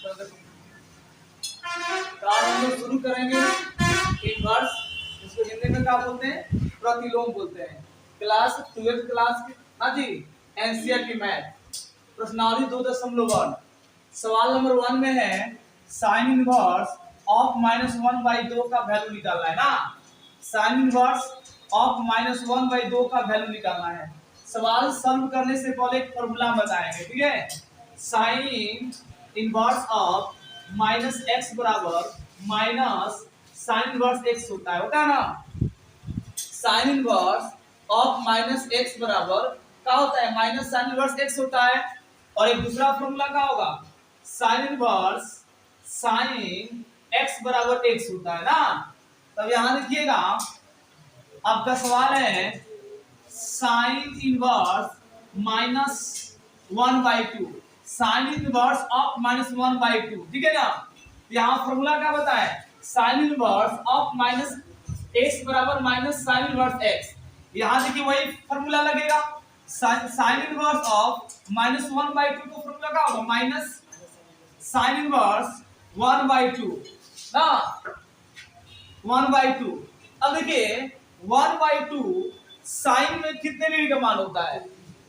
तो आज हम लोग शुरू करेंगे इनवर्स, इसको हिंदी में क्या बोलते हैं, प्रतिलोम बोलते हैं। क्लास 12th क्लास की, हाँ जी, एनसीईआरटी मैथ प्रश्नावली 2.1। सवाल नंबर 1 में है साइन इनवर्स ऑफ -1/2 का वैल्यू निकालना है ना। साइन इनवर्स ऑफ -1/2 का वैल्यू निकालना है। सवाल सॉल्व करने से पहले एक फॉर्मूला बताएंगे, ठीक है। साइन इनवर्स ऑफ -x बराबर माइनस साइन इनवर्स x होता है ना। साइन इनवर्स ऑफ -x बराबर क्या होता है, माइनस साइन इनवर्स x होता है। और एक दूसरा फॉर्मूला क्या होगा, साइन इनवर्स साइन x बराबर x होता है ना। तब यहां लिखिएगा, आपका सवाल है sine inverse -1/2, sine inverse of -1/2, ठीक है ना। यहाँ फॉर्मूला क्या बताए, साइन इनवर्स ऑफ -x बराबर माइनस साइन इनवर्स x। यहाँ देखिए वही फॉर्मूला लगेगा, साइन इनवर्स ऑफ -1/2 को फॉर्मूला क्या होगा, माइनस साइन इनवर्स 1/2 ना, 1/2। अब देखिए 1/2 साइन में कितने डिग्री का मान होता है,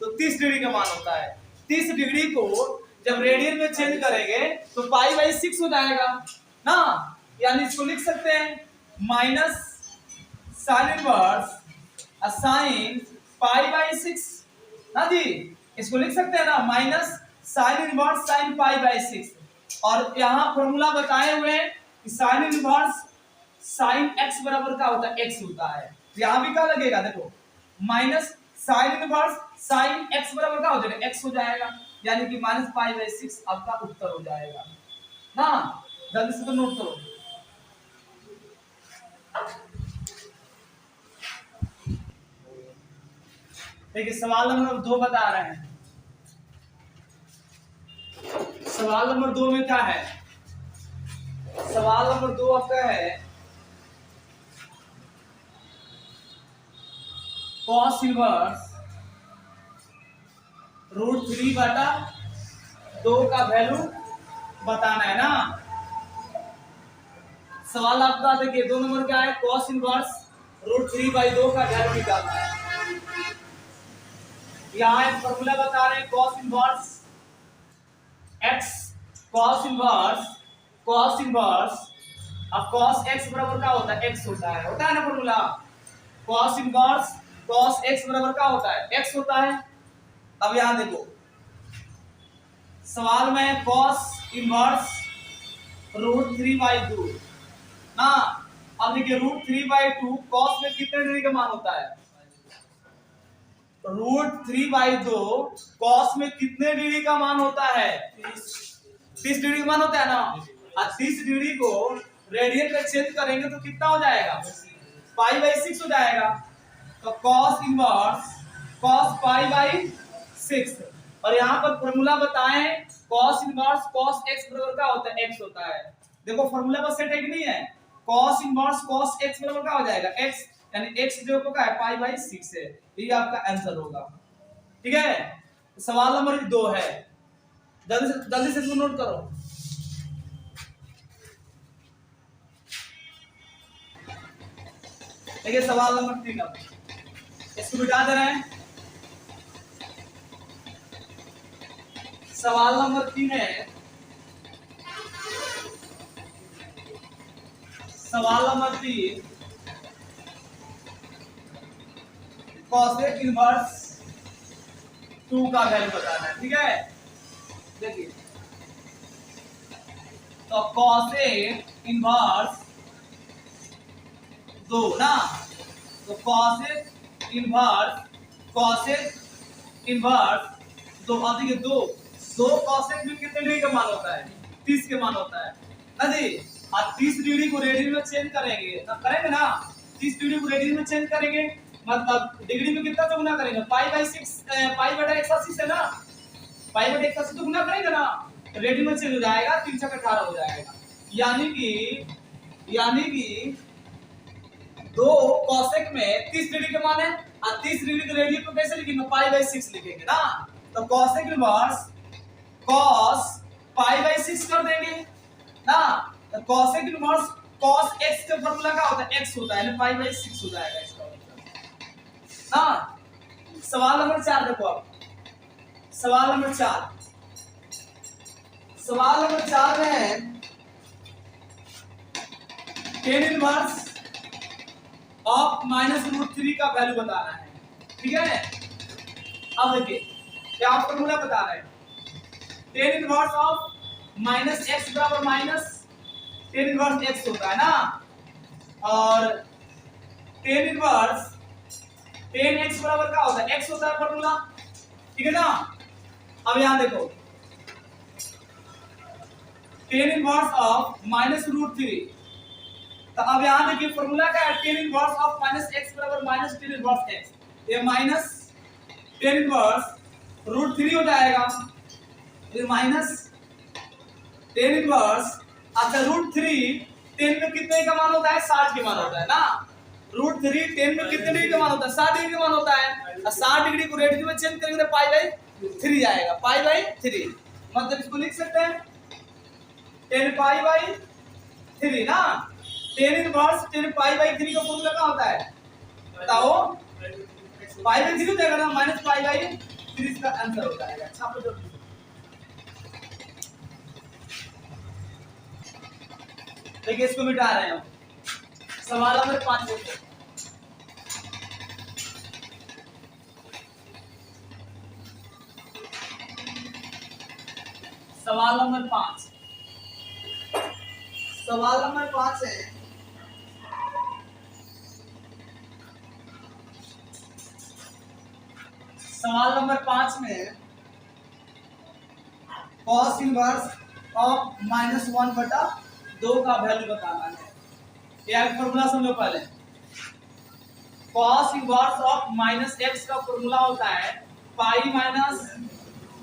तो 30 डिग्री का मान होता है। 30 डिग्री को जब रेडियन में चेंज करेंगे तो π/6 हो जाएगा ना। यानी इसको लिख सकते हैं माइनस साइन इनवर्स साइन π/6 ना जी, इसको लिख सकते हैं ना, माइनस साइन इनवर्स साइन π/6। और यहाँ फॉर्मूला बताए हुए हैं कि साइन इनवर्स साइन x बराबर क्या होता है, x होता है। यहाँ भी क्या लगेगा, देखो minus sine inverse sine x बराबर क्या हो जाएगा, x हो जाएगा। यानी कि -π/6 आपका उत्तर हो जाएगा ना। जल्दी से तो नोट करो। देखिए सवाल नंबर 2 बता रहे हैं। सवाल नंबर 2 में क्या है, सवाल नंबर 2 आपका है कॉस इनवर्स √3/2 का वैल्यू बताना है ना। सवाल आपका देखिए 2 नंबर क्या है, कॉस इनवर्स √3/2 का वैल्यू निकालना है। यहाँ एक फॉर्मूला बता रहे हैं, cos inverse x, cos inverse अब कॉस x बराबर क्या होता है, x होता है ना formula. Cos inverse cos x बराबर क्या होता है, x होता है। अब यहां देखो सवाल में कॉस इनवर्स √3/2 ना। अब देखिए √3/2 कॉस में कितने डिग्री का मान होता है, √3/2 कॉस में कितने डिग्री का मान होता है, 30 डिग्री का मान होता है ना। और 30 डिग्री को रेडियन में चेंज करेंगे तो कितना हो जाएगा, π/6 हो जाएगा। तो कॉस इनवर्स कॉस π/6। और यहाँ पर फॉर्मूला बताएं, कॉस इनवर्स कॉस x बराबर क्या होता है, x होता है। देखो फॉर्मूला बस सेट है कि नहीं है, कॉस इनवर्स कॉस x बराबर क्या हो जाएगा, x, यानी x जो क्या है π/6 है। ये आपका आंसर होगा, ठीक है। सवाल नंबर 2 है, जल्दी से नोट करो। देखिए सवाल नंबर 3, इसको मिटा दे रहे हैं। सवाल नंबर 3 है, सवाल नंबर 3 कॉसेक इनवर्स 2 का वैल्यू बताना है, ठीक है। देखिए तो कॉसेक इनवर्स 2 ना, तो कॉसेक इनवर्स 2, देखिए 2 कॉसेक में कितने डिग्री का मान होता है, 30 के मान होता है ना जी। और 30 डिग्री को रेडियन में चेंज करेंगे ना, 30 डिग्री को रेडियन में चेंज करेंगे मतलब डिग्री में कितना तो गुना करेंगे, π/6 π/180 से ना, π/180 तो गुना करेंगे ना, रेडियन में चेंज हो जाएगा, 3 × 18 हो जाएगा। यानी कि 2 कॉसेक में 30 डिग्री का मान है और 30 डिग्री के रेडियन को कैसे लिखेंगे, π/6 लिखेंगे ना। तो cosec inverse cos pi by 6 कर देंगे ना, तो कॉसेक इनवर्स कॉस x का फॉर्मूला क्या होता है, x होता है, पाई बाई 6 हो जाएगा इसका मतलब ना। सवाल नंबर 4 देखो अब, सवाल नंबर 4, सवाल नंबर 4 में है टेन इनवर्स ऑफ -√3 का वैल्यू बताना है, ठीक है। अब देखिए क्या फॉर्मूला बता रहे हैं, टेन इनवर्स ऑफ -x बराबर माइनस टेन इनवर्स x होता है ना, और टेन इनवर्स टेन x बराबर क्या होता है, x होता है फॉर्मूला, ठीक है ना। अब यहां देखो टेन इनवर्स ऑफ -√3, तो अब यहां देखिए फॉर्मूला क्या है, टेन इनवर्स ऑफ -x बराबर माइनस टेन इनवर्स x, ये माइनस टेन इनवर्स √3 हो जाएगा, ये माइनस टेन इनवर्स, अच्छा √3 10 में कितने का मान होता है, 60 के मान होता है ना, √3 10 में कितने डिग्री का मान होता है, 60 डिग्री का मान होता है, 60 डिग्री को रेडियन में चेंज करेंगे तो पाई बाई 3 आएगा, पाई बाई 3, मतलब इसको लिख सकते हैं 10 पाई बाई 3 ना, 10 इनवर्स 10 पाई बाई 3 का फॉर्मूला क्या होता है बताओ, पाई बाई 3 हो जाएगा ना, माइनस पाई बाई 3 इसका आंसर हो जाएगा। छापो जल्दी, देखिए इसको मिटा रहे हैं हम, सवाल नंबर 5 देखो, सवाल नंबर 5, सवाल नंबर 5 है सवाल नंबर 5 में कॉस इनवर्स ऑफ -1/2 का वैल्यू बताना है। यह फॉर्मूला समझो पहले, कॉस इनवर्स ऑफ -x का फॉर्मूला होता है pi minus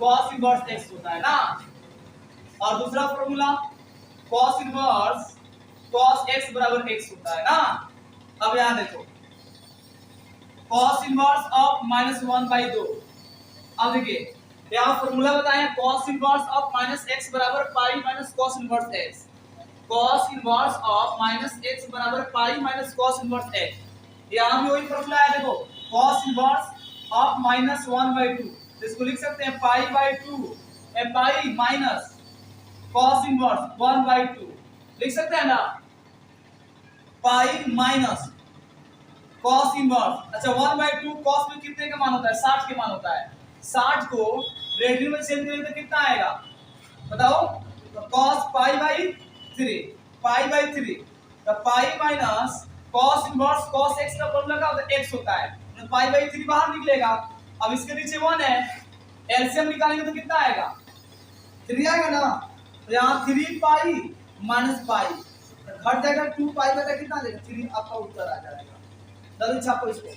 cos inverse x होता है ना, और दूसरा formula cos inverse cos x बराबर x होता है ना। अब यहां देखो कॉस इनवर्स ऑफ -1/2, अब देखिए यहाँ फॉर्मूला बताएं cos इनवर्स ऑफ -x बराबर pi minus cos inverse x, cos inverse of -x बराबर pi minus cos inverse x, यहाँ भी वही फॉर्मूला है देखो, cos इनवर्स ऑफ -1/2, इसको लिख सकते हैं pi by 2 pi minus cos inverse 1/2, लिख सकते हैं ना, पाई माइनस cos इनवर्स, अच्छा 1/2 cos में कितने का मान होता है, 60 के मान होता है, 60 को रेडियन में चेंज करेंगे तो कितना आएगा बताओ, तो cos pi by 3, pi by 3, तो पाई minus cos inverse cos x का फॉर्मूला क्या होता है, x होता है, तो पाई बाई 3 बाहर निकलेगा, अब इसके नीचे 1 है, एलसीएम निकालेंगे तो कितना आएगा 3 आएगा ना, तो यहाँ 3 पाई माइनस पाई घट जाएगा, 2 पाई बचा कितना देगा 3, आपका उत्तर आ जाएगा। जल्दी छापो इसको,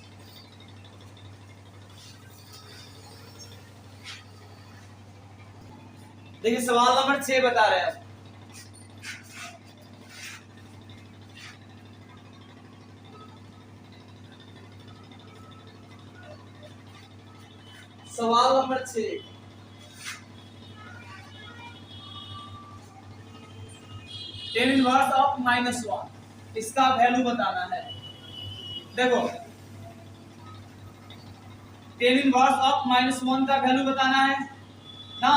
देखिए सवाल नंबर 6 बता रहे हैं, सवाल नंबर 6, टेन इनवर्स ऑफ -1 इसका वैल्यू बताना है। देखो टेन इनवर्स ऑफ -1 का वैल्यू बताना है ना,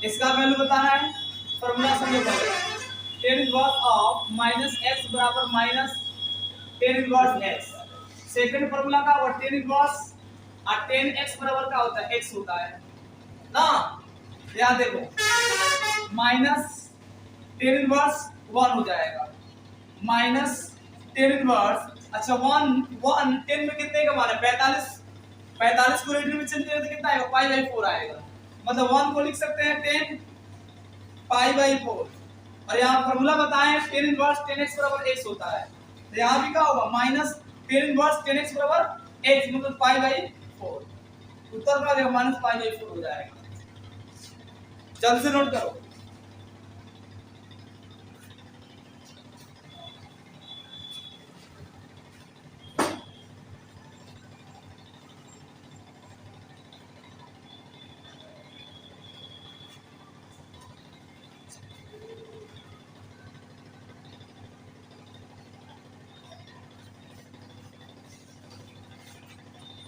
इसका वैल्यू बताना है, फॉर्मूला समझो पहले, टेन इनवर्स ऑफ -x बराबर minus tan inverse x, second formula का वो टेन इनवर्स और 10x बराबर क्या होता है, x होता है ना, याद देखो माइनस टेन इनवर्स 1 हो जाएगा, माइनस टेन इनवर्स, अच्छा 1 10 में कितने का मान है 45, 45 को रेडियन में चेंज करें तो कितना आएगा पाई बाई 4 आएगा, मतलब 1 को लिख सकते हैं 10 पाई बाई 4, और यहाँ फॉर्मूला बताएं टेन इनवर्स 10x बराबर x होता है, तो यहाँ भी क्या होगा माइनस टेन इनवर्स 10x बराबर x, मतलब पाई बाई 4, उत्तर क्या देगा माइनस पाई बाई 4 हो जाएगा। जल्द से नोट करो,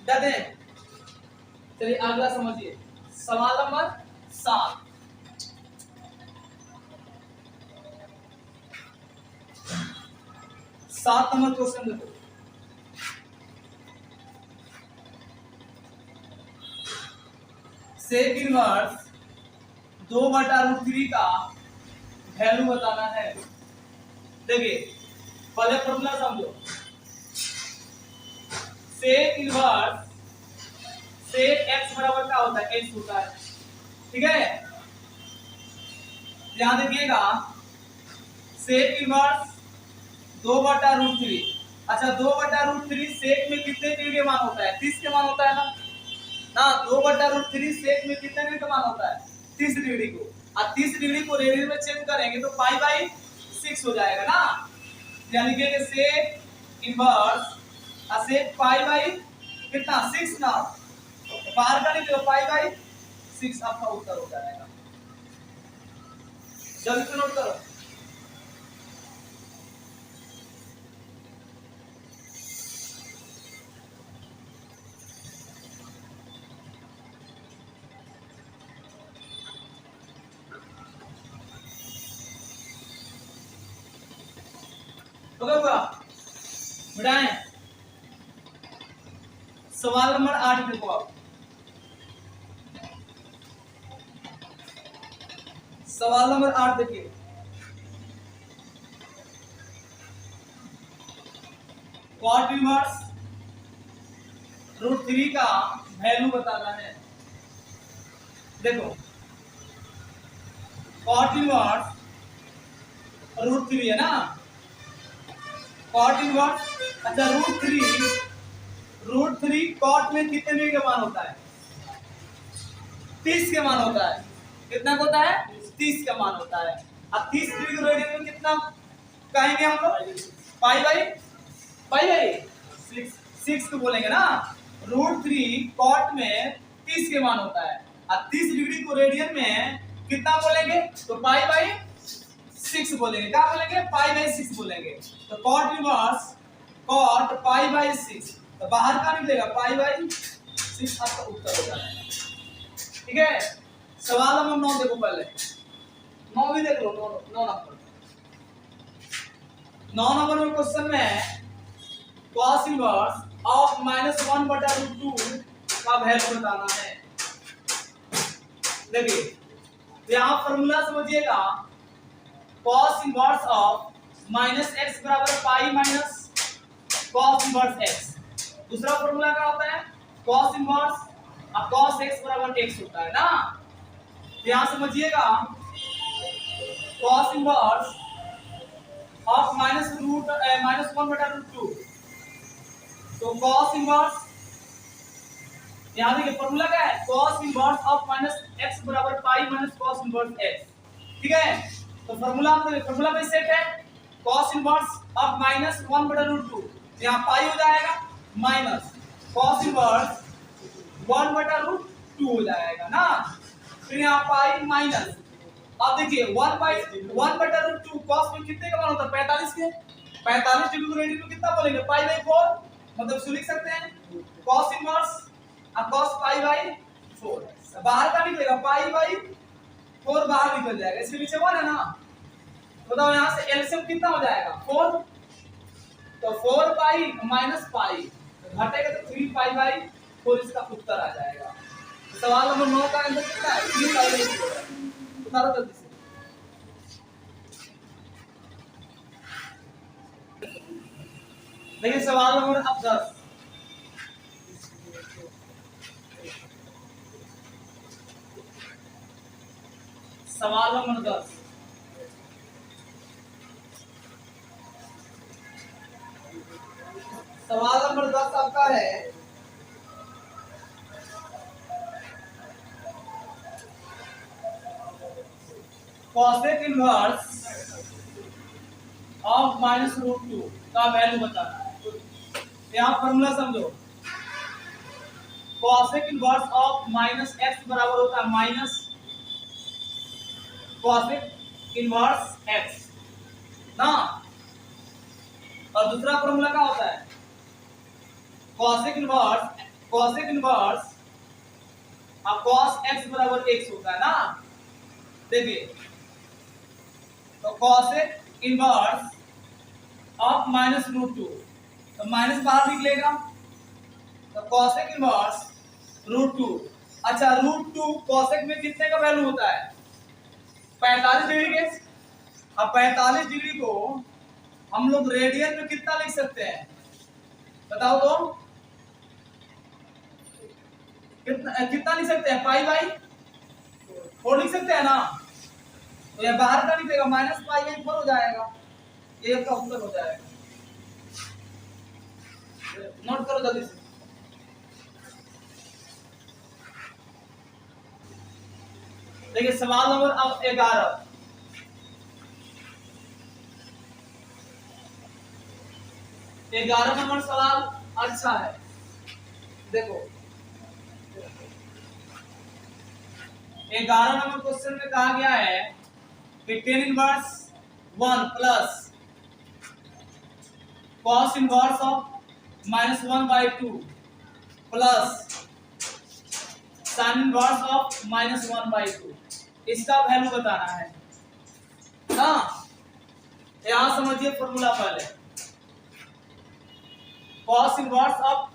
जाते हैं। चलिए अगला समझिए, सवाल नंबर 7। सात नंबर क्वेश्चन देखो, सेक इनवर्स 2/√3 का वैल्यू बताना है। देखिए पहले फॉर्मूला समझो, सेक इनवर्स सेक x बराबर क्या होता है, x होता है, ठीक है। ध्यान देखिएगा, सेक इनवर्स 2/√3, अच्छा 2/√3 सेक में कितने डिग्री के मान होता है, 30 के मान होता है ना। 2/√3 सेक में कितने डिग्री का मान होता है, 30 डिग्री को। और 30 डिग्री को रेडियन में चेंज करेंगे तो π/6 हो जाएगा ना। यानी कि सेक इनवर्स सेक कितना 6 ना, बाहर का निकलो π/6 आपका उत्तर हो जाएगा। जल्दी से नोट करो। हो गया मिटाएं। सवाल नंबर 8 देखो आप, सवाल नंबर 8 देखिए, कॉट इनवर्स √3 का वैल्यू बताना है। देखो कॉट इनवर्स √3 है ना, कॉट इनवर्स, अच्छा √3 कॉट में कितने डिग्री का मान होता है, 30 के मान होता है। कितना होता है, 30 का मान होता है। अब 30 डिग्री के रेडियन में कितना कहेंगे हम लोग, π/6 को बोलेंगे ना। √3 कॉट में 30 के मान होता है, और 30 डिग्री को रेडियन में कितना बोलेंगे, तो π/6 बोलेंगे। क्या बोलेंगे, π/6 बोलेंगे। तो कॉट इनवर्स कॉट π/6, तो बाहर का निकलेगा π/6 आपका उत्तर हो जाएगा, ठीक है। सवाल नंबर 9 देखो, पहले 9 भी देख लो, 9 नंबर में क्वेश्चन में cos इनवर्स ऑफ -1/√2 का वैल्यू बताना है। देखिए यहां फॉर्मूला समझिएगा, cos इनवर्स ऑफ -x बराबर pi minus cos inverse x। दूसरा फॉर्मूला क्या होता है, cos इनवर्स और cos x बराबर x होता है ना। यहां समझिएगा, cos इनवर्स ऑफ -1/√2, तो cos इनवर्स, यहां देखिए फॉर्मूला क्या है, cos इनवर्स ऑफ -x बराबर pi minus cos inverse x, ठीक है। तो फॉर्मूला पे सेट है, cos इनवर्स ऑफ -1/√2, यहां पाई हो जाएगा माइनस cos इनवर्स 1/√2 हो जाएगा ना। फिर यहाँ पाई माइनस, अब देखिए 1/√2 cos में कितने का मान होता है, 45 के। 45 डिग्री को रेडियन में कितना बोलेंगे, π/4, मतलब इसको लिख सकते हैं cos इनवर्स और cos π/4। बाहर का निकलेगा π/4, बाहर निकल जाएगा, इसके नीचे 1 है ना। बताओ यहाँ से एलसीएम कितना हो जाएगा, 4, तो 4 माइनस पाई घटेगा तो 3 π/4 इसका उत्तर आ जाएगा। सवाल नंबर 9 का आंसर कितना है, 3 उतारो जल्दी से। देखिए सवाल नंबर 10, सवाल नंबर 10, सवाल नंबर 10 आपका है, cosec इनवर्स ऑफ -√2 का वैल्यू बताना है। यहाँ फॉर्मूला समझो, cosec इनवर्स ऑफ -x बराबर होता है माइनस cosec इनवर्स x ना। और दूसरा फॉर्मूला क्या होता है, cosec इनवर्स कॉसेक इनवर्स अब cos x बराबर x होता है ना। देखिए तो cosec इनवर्स ऑफ -√2, तो माइनस बाहर निकलेगा, तो cosec इनवर्स √2। अच्छा √2 cosec में कितने का वैल्यू होता है? 45 डिग्री के। अब 45 डिग्री को हम लोग रेडियन में कितना लिख सकते हैं बताओ तो? कितना लिख सकते हैं? पाई बाई 4 लिख सकते हैं ना। तो ये बाहर का निकलेगा -π/4 हो जाएगा, ये आपका उत्तर हो जाएगा। नोट करो जल्दी से। देखिए सवाल नंबर अब 11। नंबर सवाल अच्छा है। देखो 11 नंबर क्वेश्चन में कहा गया है कि tan inverse 1 plus cos inverse of -1/2 plus sin inverse of -1/2, इसका वैल्यू बताना है ना। यहां समझिए फॉर्मूला पहले। cos इनवर्स ऑफ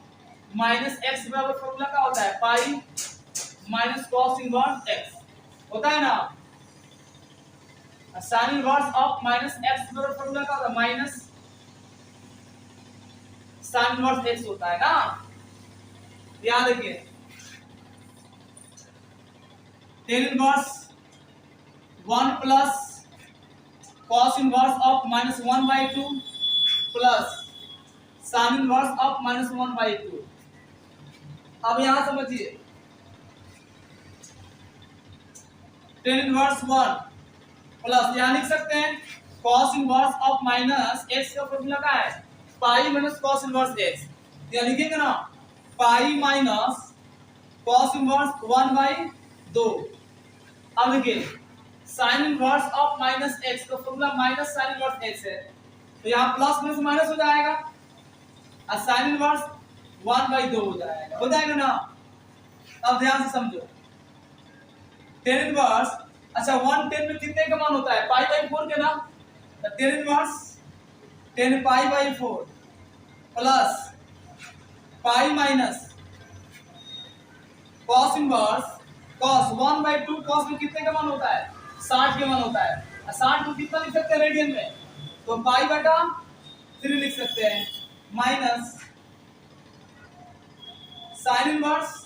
-x बराबर फॉर्मूला क्या होता है? पाई माइनस cos इनवर्स x होता है ना। sin इनवर्स ऑफ -x बराबर फॉर्मूला क्या होता है? माइनस sin इनवर्स x होता है ना। याद रखिए tan inverse 1 plus cos inverse of -1/2 plus sin inverse of -1/2। अब यहां समझिए tan इनवर्स 1 प्लस यहां लिख सकते हैं cos इनवर्स ऑफ -x का फॉर्मूला क्या है? पाई माइनस cos इनवर्स x। यहां लिखेंगे ना पाई माइनस cos इनवर्स 1/2। अब देखिए sin इनवर्स ऑफ -x का formula minus sin inverse x है, तो यहां प्लस में से माइनस हो जाएगा और sin इनवर्स 1/2 हो जाएगा ना। अब ध्यान से समझो tan इनवर्स, अच्छा 110 में कितने का मान होता है? π/4 के ना। तो tan inverse 10 π/4 plus pi minus cos inverse cos 1/2, cos में कितने का मान होता है? 60 के मान होता है। 60 को कितना लिख सकते हैं रेडियन में? तो π/3 लिख सकते हैं minus sin inverse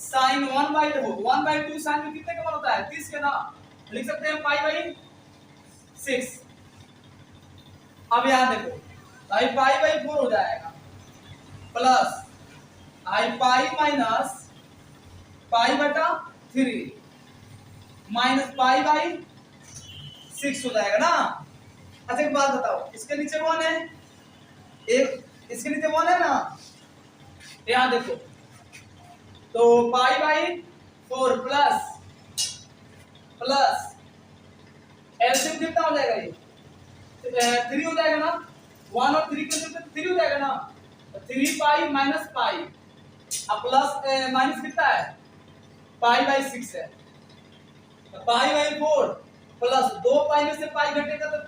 sin 1/2 sin में कितने का मान होता है? 30 के ना। लिख सकते हैं π/6। अब यहां देखो आई π/4 हो जाएगा प्लस आई पाई माइनस π/3 माइनस π/6 हो जाएगा ना। अच्छा एक बात बताओ, इसके नीचे 1 है, एक इसके नीचे 1 है ना। यहां देखो तो π/4 प्लस एलसीएम कितना हो जाएगा? ये 3 हो जाएगा ना। 1 और 3 के साथ 3 हो जाएगा ना। 3 पाई माइनस पाई अब प्लस माइनस कितना है? π/6 है। तो π/4 प्लस 2 पाई में से पाई घटेगा तो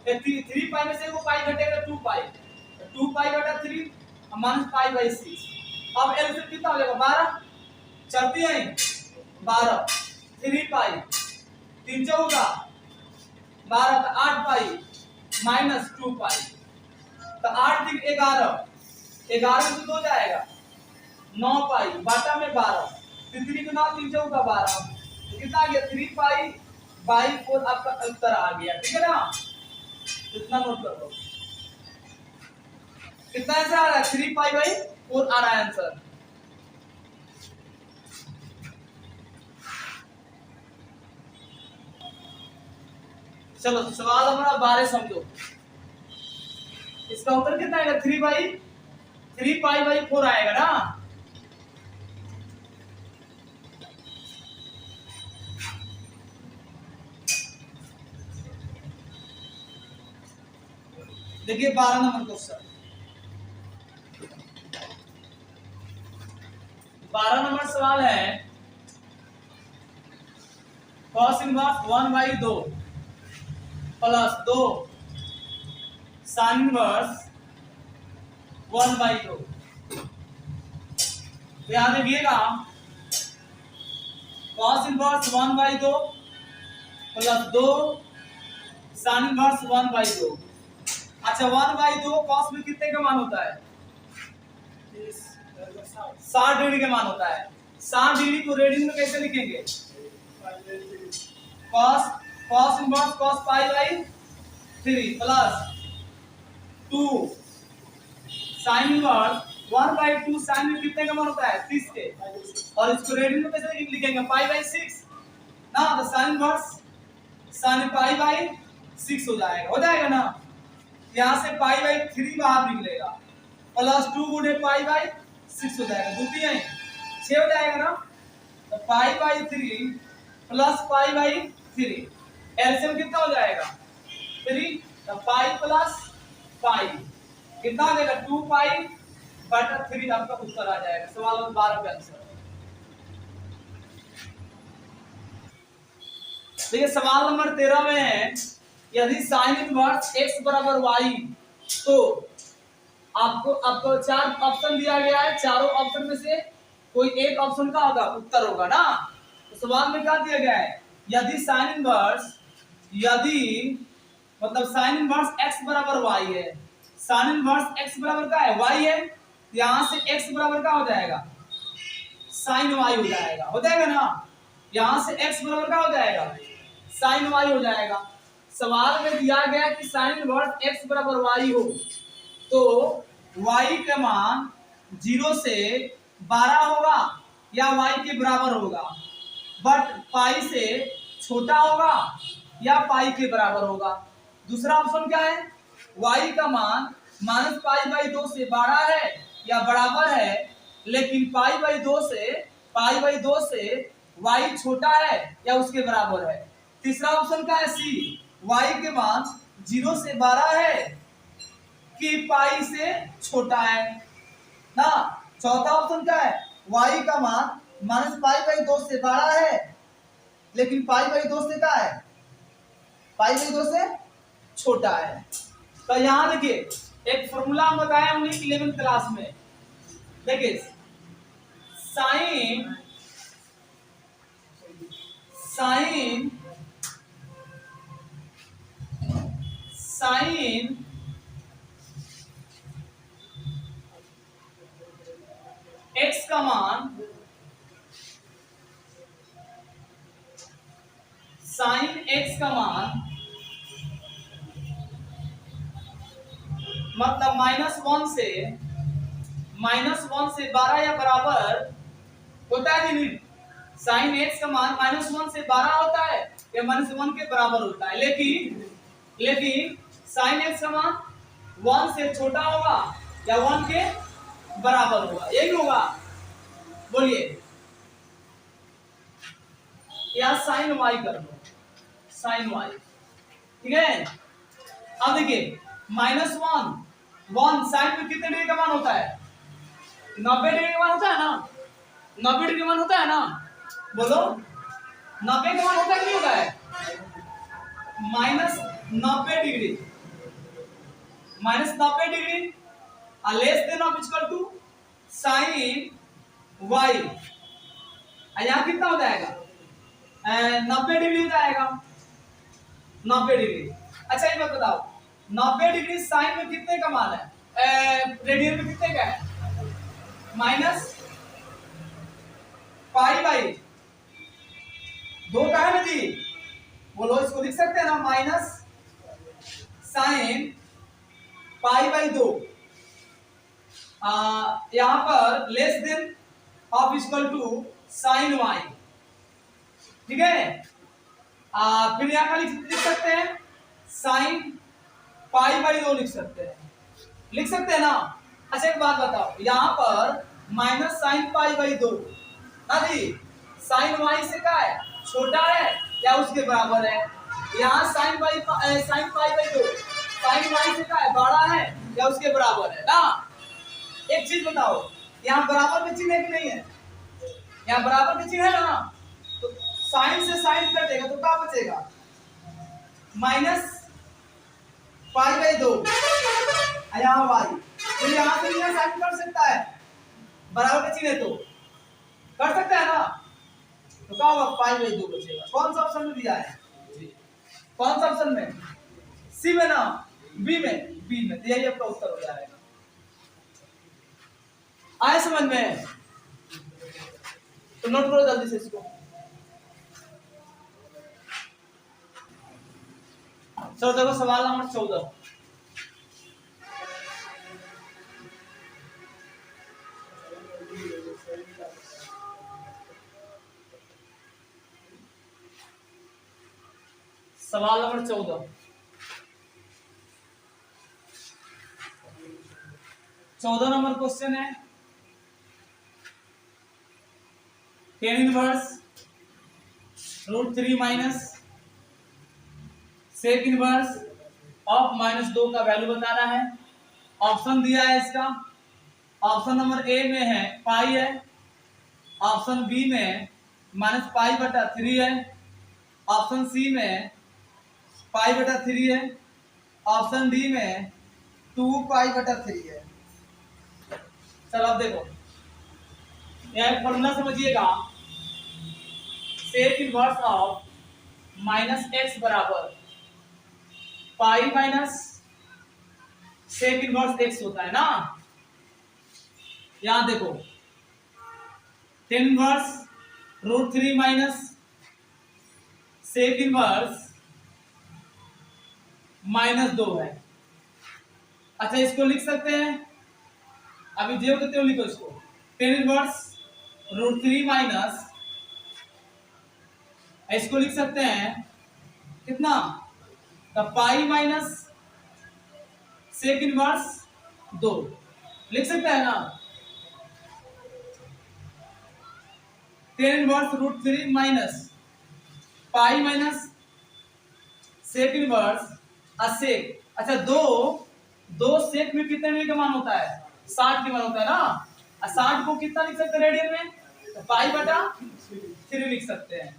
3 पाई में से वो पाई घटेगा 2 पाई, तो 2 π/3 माइनस π/6। अब एलसीएम कितना हो जाएगा? 12 चलती है 12 3 पाई 3 चौका 12 तो 8 पाई माइनस 2 पाई, तो 8 3 11 11 से 2 जाएगा 9 पाई बाटा में 12 3 के 9 3 चौका 12, तो कितना आ गया? 3 π/4 आपका उत्तर आ गया। ठीक है ना, इतना नोट कर लो। कितना आंसर आ रहा है? 3 π/4 आ रहा है आंसर। चलो सवाल हमारा 12 समझो। इसका उत्तर कितना आएगा? 3 π/4 आएगा ना। देखिए 12 नंबर क्वेश्चन। 12 नंबर सवाल है cos inverse 1/2 plus 2 sin inverse 1/2। तो यहां देखिएगा cos inverse 1/2 plus 2 sin inverse 1/2। अच्छा 1/2 cos में कितने का मान होता है? 60 डिग्री का मान होता है। 60 डिग्री को रेडियन में कैसे लिखेंगे? cos inverse cos π/3 plus 2 sin inverse 1/2 sin में कितने का मान होता है? 30 के। और इसको रेडियन में कैसे लिखेंगे? π/6 ना, तो sin इनवर्स sin π/6 हो जाएगा ना। यहां से π/3 बाहर निकलेगा प्लस 2 गुणे π/6 हो जाएगा, द्वितीय 6 हो जाएगा ना। तो π/3 प्लस π/3 एलसीएम कितना हो जाएगा? 3। तो पाई प्लस पाई कितना आ जाएगा? 2π/3 आपका उत्तर आ जाएगा। सवाल नंबर 12 का आंसर। देखिए सवाल नंबर 13 में है यदि साइन इनवर्स x बराबर y तो आपको 4 ऑप्शन दिया गया है। चारों ऑप्शन में से कोई एक ऑप्शन का होगा उत्तर होगा ना। तो सवाल में क्या दिया गया है? यदि साइन इनवर्स मतलब साइन इनवर्स x बराबर y है। साइन इनवर्स x बराबर क्या है? y है। यहां से x बराबर क्या हो जाएगा? साइन y हो जाएगा ना। यहां से x बराबर क्या हो जाएगा? साइन y हो जाएगा। सवाल में दिया गया कि साइन इनवर्स x बराबर y हो तो y का मान 0 से 12 होगा या y के बराबर होगा, बट पाई से छोटा होगा या पाई के बराबर होगा। दूसरा ऑप्शन क्या है? y का मान -π/2 से बड़ा है या बराबर है, लेकिन π/2 से y छोटा है या उसके बराबर है। तीसरा ऑप्शन क्या है? सी, y के मान 0 से 12 है कि पाई से छोटा है ना। चौथा ऑप्शन क्या है? y का मान -π/2 से बड़ा है लेकिन π/2 से क्या है? π/2 से छोटा है। तो यहां देखिए एक फॉर्मूला बताया हमने 11th क्लास में। देखिए साइन x का मान मतलब -1 से 12 या बराबर होता है नहीं। साइन x का मान -1 से 12 होता है या -1 के बराबर होता है, लेकिन साइन x का मान 1 से छोटा होगा या 1 के बराबर होगा। यही होगा, बोलिए। या साइन y कर लो, साइन y, ठीक है। अब देखिए -1 साइन में कितने डिग्री का मान होता है? 90 डिग्री का मान होता है ना। 90 डिग्री का मान होता है ना, बोलो 90 का मान होता है कि नहीं होता है? -90 degree less than of equal to sine y। यहाँ कितना हो जाएगा? 90 डिग्री हो जाएगा। 90 डिग्री। अच्छा ये बात बताओ 90 डिग्री साइन में कितने का मान है? रेडियन में कितने का है? -π/2 का है ना जी। बोलो इसको लिख सकते हैं ना, माइनस साइन π/2 यहां पर less than of equal to sine y, ठीक है। फिर यहां का लिख सकते हैं साइन π/2 लिख सकते हैं ना। अच्छा एक बात बताओ, यहां पर माइनस साइन π/2 ना जी, साइन y से क्या है? छोटा है या उसके बराबर है। यहाँ साइन π/2 साइन y से क्या है? बड़ा है या उसके बराबर है ना। एक चीज बताओ, यहाँ बराबर में चिन्ह है कि नहीं है? यहाँ बराबर की चिन्ह है ना, तो साइन से साइन कटेगा तो क्या बचेगा, माइनस पाई बाई 2, यहाँ वाई। तो यहाँ से यहाँ साइन कर सकता है, बराबर का चिन्ह है तो कर सकता है ना, तो क्या होगा, पाई बाई 2 बचेगा। कौन सा ऑप्शन में दिया है, कौन सा ऑप्शन में, सी में ना, बी में, बी में, तो यही आपका उत्तर हो जाएगा। आए समझ में, तो नोट करो जल्दी से इसको। चलो देखो सवाल नंबर 14। सवाल नंबर 14, 14 नंबर क्वेश्चन है, tan inverse √3 minus sec inverse of -2 का वैल्यू बता रहा है। ऑप्शन दिया है इसका, ऑप्शन नंबर ए में है पाई है, ऑप्शन बी में -पाई/3 है, ऑप्शन सी में पाई/3 है, ऑप्शन डी में 2पाई/3 है। चलो अब देखो, यह फॉर्मूला समझिएगा, सेक इनवर्स ऑफ -x बराबर pi minus sec inverse x होता है ना। यहां देखो tan inverse √3 minus sec inverse -2 है। अच्छा इसको लिख सकते हैं, अभी जो कहते हो लिखो इसको, tan इनवर्स √3 माइनस, इसको लिख सकते हैं कितना, तो पाई माइनस सेक इनवर्स 2 लिख सकते हैं ना। tan inverse √3 minus pi minus sec inverse sec, अच्छा दो सेक में कितने में का मान होता है, 60 के मान होता है ना। 60 को कितना लिख सकते हैं रेडियन में, तो पाई/3 लिख सकते हैं,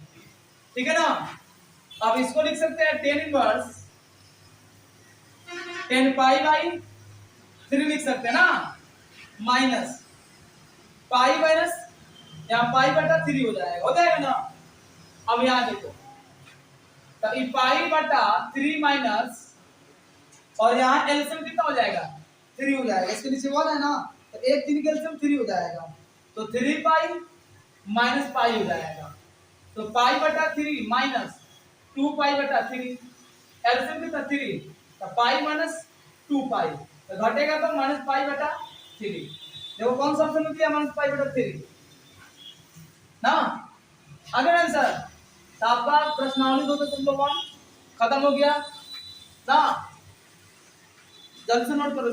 ठीक है ना। अब इसको लिख सकते हैं tan इनवर्स tan पाई/3 लिख सकते हैं ना, माइनस पाई माइनस यहाँ पाई/3 हो जाएगा ना। अब यहाँ देखो, तो ये पाई/3 माइनस, और यहाँ एलसीएम कितना हो जाएगा, 3 हो जाएगा, इसके नीचे 1 है ना, तो एक 3 का एलसीएम 3 हो जाएगा, तो 3 पाई माइनस पाई हो जाएगा, तो पाई/3 माइनस 2 पाई/3, एलसीएम कितना 3, तो पाई माइनस 2 पाई, तो घटेगा तो माइनस पाई/3। देखो कौन सा ऑप्शन में दिया, माइनस पाई/3 ना। अगर आंसर, तो आपका प्रश्नावली 2 खत्म हो गया ना। जल्द से नोट करो,